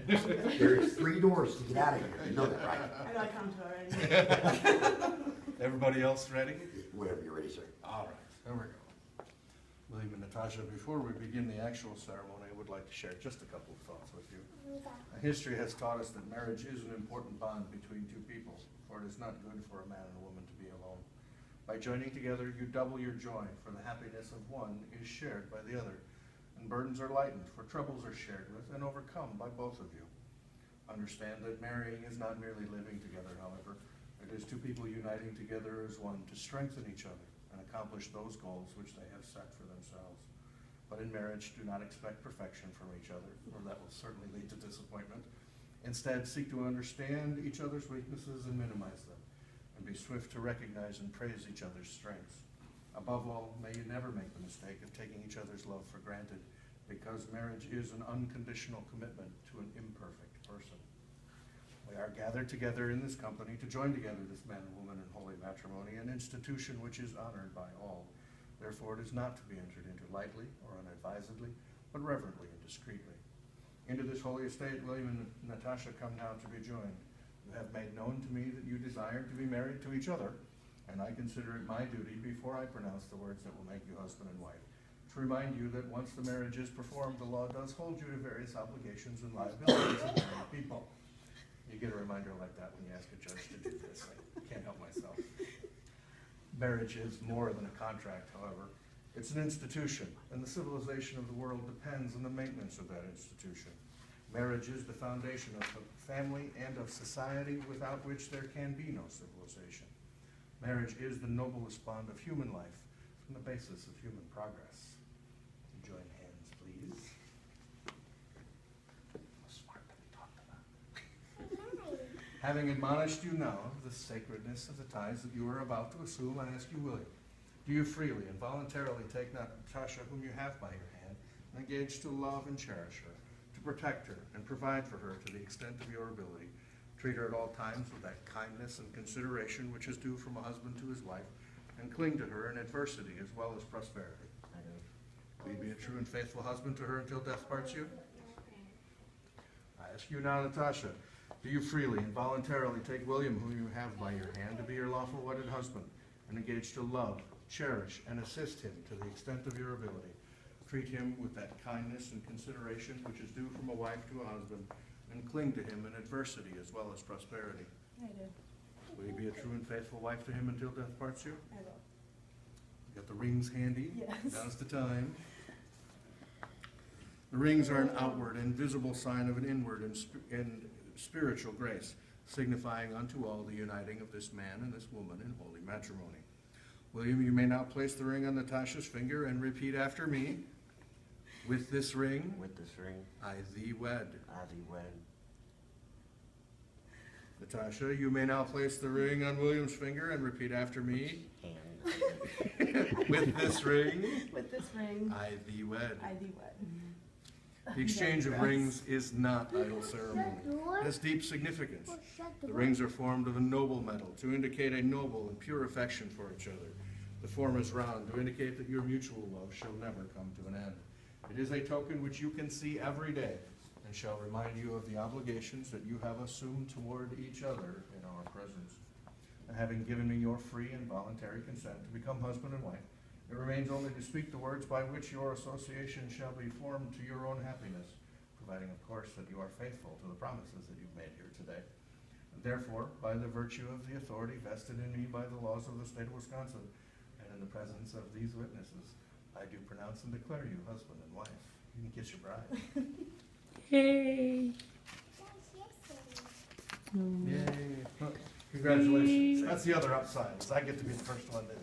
There's 3 doors to get out of here, you know that, right? I know I come to already. Everybody else ready? Whenever you're ready, sir. All right, there we go. William and Natasha, before we begin the actual ceremony, I would like to share just a couple of thoughts with you. History has taught us that marriage is an important bond between two people, for it is not good for a man and a woman to be alone. By joining together, you double your joy, for the happiness of one is shared by the other, and burdens are lightened, for troubles are shared with and overcome by both of you. Understand that marrying is not merely living together, however. It is two people uniting together as one to strengthen each other and accomplish those goals which they have set for themselves. But in marriage, do not expect perfection from each other, or that will certainly lead to disappointment. Instead, seek to understand each other's weaknesses and minimize them, and be swift to recognize and praise each other's strengths. Above all, may you never make the mistake of taking each other's love for granted, because marriage is an unconditional commitment to an imperfect person. We are gathered together in this company to join together this man and woman in holy matrimony, an institution which is honored by all. Therefore, it is not to be entered into lightly or unadvisedly, but reverently and discreetly. Into this holy estate, William and Natasha come now to be joined. You have made known to me that you desire to be married to each other, and I consider it my duty, before I pronounce the words that will make you husband and wife, to remind you that once the marriage is performed, the law does hold you to various obligations and liabilities of married people. You get a reminder like that when you ask a judge to do this. I can't help myself. Marriage is more than a contract, however. It's an institution, and the civilization of the world depends on the maintenance of that institution. Marriage is the foundation of the family and of society, without which there can be no civilization. Marriage is the noblest bond of human life and the basis of human progress. Join hands, please. Smart to be talked about. Having admonished you now of the sacredness of the ties that you are about to assume, I ask you, William, do you freely and voluntarily take Natasha, whom you have by your hand, and engage to love and cherish her, to protect her and provide for her to the extent of your ability, treat her at all times with that kindness and consideration which is due from a husband to his wife, and cling to her in adversity as well as prosperity? I do. Will you be a true and faithful husband to her until death parts you? I ask you now, Natasha, do you freely and voluntarily take William, whom you have by your hand, to be your lawful wedded husband, and engage to love, cherish, and assist him to the extent of your ability? Treat him with that kindness and consideration which is due from a wife to a husband, and cling to him in adversity as well as prosperity. I do. Will you be a true and faithful wife to him until death parts you? I will. Got the rings handy? Yes. Now's the time. The rings are an outward and visible sign of an inward and spiritual grace, signifying unto all the uniting of this man and this woman in holy matrimony. William, you may now place the ring on Natasha's finger and repeat after me. With this ring, I thee wed. Natasha, you may now place the ring on William's finger and repeat after me. With this ring, I thee wed. I thee wed. The exchange of rings is not idle ceremony. It has deep significance. The rings are formed of a noble metal to indicate a noble and pure affection for each other. The form is round to indicate that your mutual love shall never come to an end. It is a token which you can see every day, and shall remind you of the obligations that you have assumed toward each other in our presence. And having given me your free and voluntary consent to become husband and wife, it remains only to speak the words by which your association shall be formed to your own happiness, providing, of course, that you are faithful to the promises that you've made here today. And therefore, by the virtue of the authority vested in me by the laws of the state of Wisconsin, and in the presence of these witnesses, I do pronounce and declare you husband and wife. You can kiss your bride. Yay! Yay. Congratulations. That's the other upside, is I get to be the first one to